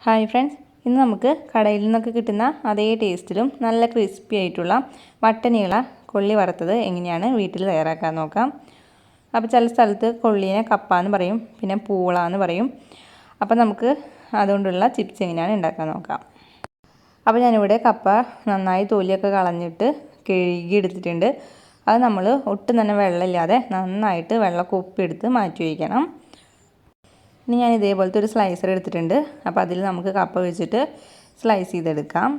Hi friends, ഇന്ന് നമുക്ക് കടയിൽ നിന്നൊക്കെ കിട്ടുന്ന അതേ ടേസ്റ്റിലും നല്ല ക്രിസ്പി ആയിട്ടുള്ള വട്ടനീള കൊള്ളി വറുത്തത് എങ്ങനെയാണ് വീട്ടിൽ തയ്യാറാക്കാൻ നോക്കാം. അപ്പോൾ ചില സ്ഥലത്ത് കൊള്ളീനെ കപ്പ എന്ന് പറയും, പിന്നെ പൂള എന്ന് പറയും. അപ്പോൾ നമുക്ക് അതുകൊണ്ടുള്ള ചിപ്സ് എങ്ങനെയാണ് ഉണ്ടാക്കാൻ നോക്കാം. അപ്പോൾ ഞാനിവിടെ കപ്പ നന്നായി തൊലിയൊക്കെ കളഞ്ഞിട്ട് കഴുകി എടുത്തിട്ടുണ്ട്. അത് നമ്മൾ ഒട്ടും തന്നെ വെള്ളമില്ലാതെ നന്നായിട്ട് വെള്ളമൊക്കെ ഉപ്പെടുത്ത് മാറ്റി വയ്ക്കണം. ഇനി ഞാൻ ഇതേപോലത്തെ ഒരു സ്ലൈസർ എടുത്തിട്ടുണ്ട്. അപ്പോൾ അതിൽ നമുക്ക് കപ്പ വെച്ചിട്ട് സ്ലൈസ് ചെയ്തെടുക്കാം.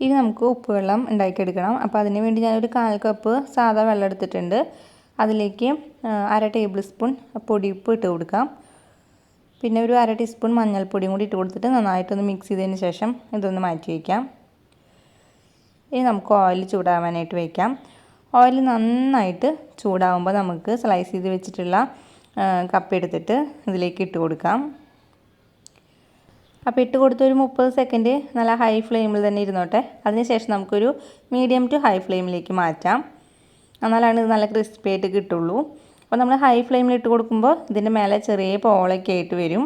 ഇനി നമുക്ക് ഉപ്പുവെള്ളം ഉണ്ടാക്കിയെടുക്കണം. അപ്പോൾ അതിന് വേണ്ടി ഞാനൊരു 1/4 കപ്പ് സാദാ വെള്ളം എടുത്തിട്ടുണ്ട്. അതിലേക്ക് 1/2 ടേബിൾ സ്പൂൺ പൊടിയുപ്പ് ഇട്ട് കൊടുക്കാം. പിന്നെ ഒരു 1/2 ടീസ്പൂൺ മഞ്ഞൾപ്പൊടിയും കൂടി ഇട്ട് കൊടുത്തിട്ട് നന്നായിട്ടൊന്ന് മിക്സ് ചെയ്തതിന് ശേഷം ഇതൊന്ന് മാറ്റി വയ്ക്കാം. ഇനി നമുക്ക് ഓയിൽ ചൂടാവാനായിട്ട് വയ്ക്കാം. ഓയിൽ നന്നായിട്ട് ചൂടാവുമ്പോൾ നമുക്ക് സ്ലൈസ് ചെയ്ത് വെച്ചിട്ടുള്ള കപ്പ എടുത്തിട്ട് ഇതിലേക്ക് ഇട്ട് കൊടുക്കാം. അപ്പോൾ ഇട്ട് കൊടുത്ത് ഒരു 30 സെക്കൻഡ് നല്ല ഹൈ ഫ്ലെയിമിൽ തന്നെ ഇരുന്നോട്ടെ. അതിനുശേഷം നമുക്കൊരു മീഡിയം ടു ഹൈ ഫ്ലെയിമിലേക്ക് മാറ്റാം. എന്നാലാണ് ഇത് നല്ല ക്രിസ്പി ആയിട്ട് കിട്ടുള്ളൂ. അപ്പോൾ നമ്മൾ ഹൈ ഫ്ലെയിമിൽ ഇട്ട് കൊടുക്കുമ്പോൾ ഇതിൻ്റെ മേലെ ചെറിയ പോളൊക്കെ ആയിട്ട് വരും.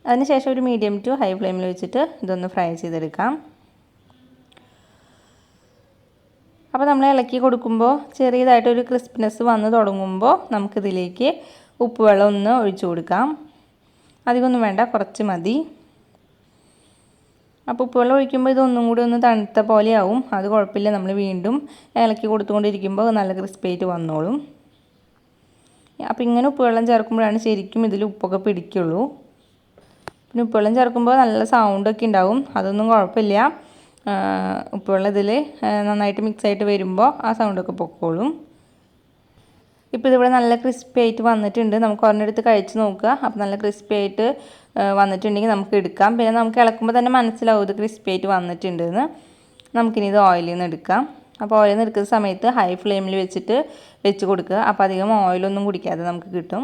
അതിനുശേഷം ഒരു മീഡിയം ടു ഹൈ ഫ്ലെയിമിൽ വെച്ചിട്ട് ഇതൊന്ന് ഫ്രൈ ചെയ്തെടുക്കാം. അപ്പോൾ നമ്മൾ ഇളക്കി കൊടുക്കുമ്പോൾ ചെറിയതായിട്ടൊരു ക്രിസ്പിനെസ് വന്ന് തുടങ്ങുമ്പോൾ നമുക്കിതിലേക്ക് ഉപ്പുവെള്ളം ഒന്ന് ഒഴിച്ചു കൊടുക്കാം. അധികമൊന്നും വേണ്ട, കുറച്ച് മതി. അപ്പോൾ ഉപ്പുവെള്ളം ഒഴിക്കുമ്പോൾ ഇതൊന്നും കൂടി ഒന്ന് തണുത്ത പോലെയാവും. അത് കുഴപ്പമില്ല, നമ്മൾ വീണ്ടും ഇളക്കി കൊടുത്തുകൊണ്ടിരിക്കുമ്പോൾ നല്ല ക്രിസ്പി ആയിട്ട് വന്നോളും. അപ്പോൾ ഇങ്ങനെ ഉപ്പുവെള്ളം ചേർക്കുമ്പോഴാണ് ശരിക്കും ഇതിൽ ഉപ്പൊക്കെ പിടിക്കുള്ളൂ. പിന്നെ ഉപ്പുവെള്ളം ചേർക്കുമ്പോൾ നല്ല സൗണ്ടൊക്കെ ഉണ്ടാവും, അതൊന്നും കുഴപ്പമില്ല. ഉപ്പുവെള്ളം ഇതിൽ നന്നായിട്ട് മിക്സ് ആയിട്ട് വരുമ്പോൾ ആ സൗണ്ടൊക്കെ പൊക്കോളും. ഇപ്പോൾ ഇതിവിടെ നല്ല ക്രിസ്പി ആയിട്ട് വന്നിട്ടുണ്ട്. നമുക്ക് ഒരെണ്ണെടുത്ത് കഴിച്ച് നോക്കുക. അപ്പോൾ നല്ല ക്രിസ്പി ആയിട്ട് വന്നിട്ടുണ്ടെങ്കിൽ നമുക്ക് എടുക്കാം. പിന്നെ നമുക്ക് ഇളക്കുമ്പോൾ തന്നെ മനസ്സിലാവും ഇത് ക്രിസ്പി ആയിട്ട് വന്നിട്ടുണ്ടെന്ന്. നമുക്കിനി ഇത് ഓയിലിൽ നിന്ന് എടുക്കാം. അപ്പോൾ ഓയിലിൽ നിന്ന് എടുക്കുന്ന സമയത്ത് ഹൈ ഫ്ലെയിമിൽ വെച്ച് കൊടുക്കുക. അപ്പോൾ അധികം ഓയിലൊന്നും കുടിക്കാതെ നമുക്ക് കിട്ടും.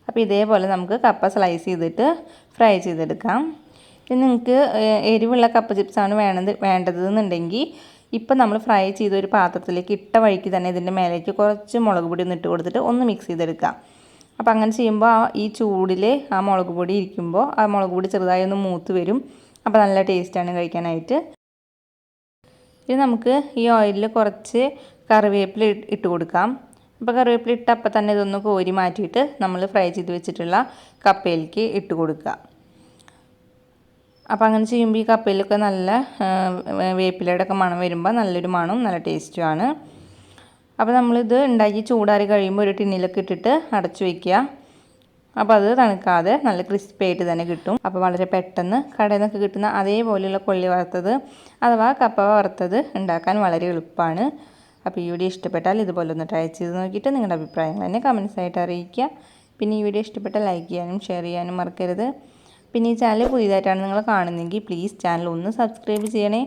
അപ്പോൾ ഇതേപോലെ നമുക്ക് കപ്പ സ്ലൈസ് ചെയ്തിട്ട് ഫ്രൈ ചെയ്തെടുക്കാം. ഇനി നിങ്ങൾക്ക് എരിവുള്ള കപ്പ ചിപ്സാണ് വേണ്ടതെന്നുണ്ടെങ്കിൽ ഇപ്പം നമ്മൾ ഫ്രൈ ചെയ്ത ഒരു പാത്രത്തിലേക്ക് ഇട്ട വഴിക്ക് തന്നെ ഇതിൻ്റെ മേലേക്ക് കുറച്ച് മുളക് പൊടി ഒന്ന് ഇട്ട് കൊടുത്തിട്ട് ഒന്ന് മിക്സ് ചെയ്തെടുക്കാം. അപ്പോൾ അങ്ങനെ ചെയ്യുമ്പോൾ ഈ ചൂടിൽ ആ മുളക് പൊടി ഇരിക്കുമ്പോൾ ആ മുളക് പൊടി ചെറുതായി ഒന്ന് മൂത്ത് വരും. അപ്പോൾ നല്ല ടേസ്റ്റാണ് കഴിക്കാനായിട്ട്. ഇനി നമുക്ക് ഈ ഓയിലിൽ കുറച്ച് കറിവേപ്പില ഇട്ട് കൊടുക്കാം. അപ്പോൾ കറിവേപ്പില ഇട്ട് അപ്പം തന്നെ ഇതൊന്ന് കോരി മാറ്റിയിട്ട് നമ്മൾ ഫ്രൈ ചെയ്ത് വെച്ചിട്ടുള്ള കപ്പയിലേക്ക് ഇട്ട് കൊടുക്കുക. അപ്പോൾ അങ്ങനെ ചെയ്യുമ്പോൾ ഈ കപ്പയിലൊക്കെ നല്ല വേപ്പിലയുടെ ഒക്കെ മണം വരുമ്പോൾ നല്ലൊരു മണവും നല്ല ടേസ്റ്റുമാണ്. അപ്പോൾ നമ്മളിത് ഉണ്ടാക്കി ചൂടാറി കഴിയുമ്പോൾ ഒരു ടിന്നിലൊക്കെ ഇട്ടിട്ട് അടച്ചു വയ്ക്കുക. അപ്പോൾ അത് തണുക്കാതെ നല്ല ക്രിസ്പി ആയിട്ട് തന്നെ കിട്ടും. അപ്പോൾ വളരെ പെട്ടെന്ന് കടയിൽ നിന്നൊക്കെ കിട്ടുന്ന അതേപോലെയുള്ള കൊള്ളി വറുത്തത് അഥവാ കപ്പ വറുത്തത് ഉണ്ടാക്കാൻ വളരെ എളുപ്പമാണ്. അപ്പോൾ ഈ വീഡിയോ ഇഷ്ടപ്പെട്ടാൽ ഇതുപോലെ ഒന്ന് ട്രൈ ചെയ്ത് നോക്കിയിട്ട് നിങ്ങളുടെ അഭിപ്രായങ്ങൾ എന്നെ കമൻസ് ആയിട്ട് അറിയിക്കുക. പിന്നെ ഈ വീഡിയോ ഇഷ്ടപ്പെട്ടാൽ ലൈക്ക് ചെയ്യാനും ഷെയർ ചെയ്യാനും മറക്കരുത്. പിന്നെ ഈ ചാനൽ പുതിയതായിട്ടാണ് നിങ്ങൾ കാണുന്നതെങ്കിൽ പ്ലീസ് ചാനൽ ഒന്ന് സബ്സ്ക്രൈബ് ചെയ്യണേ.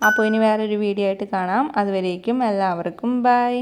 അപ്പോൾ ഇനി വേറൊരു വീഡിയോ ആയിട്ട് കാണാം. അതുവരേക്കും എല്ലാവർക്കും ബൈ.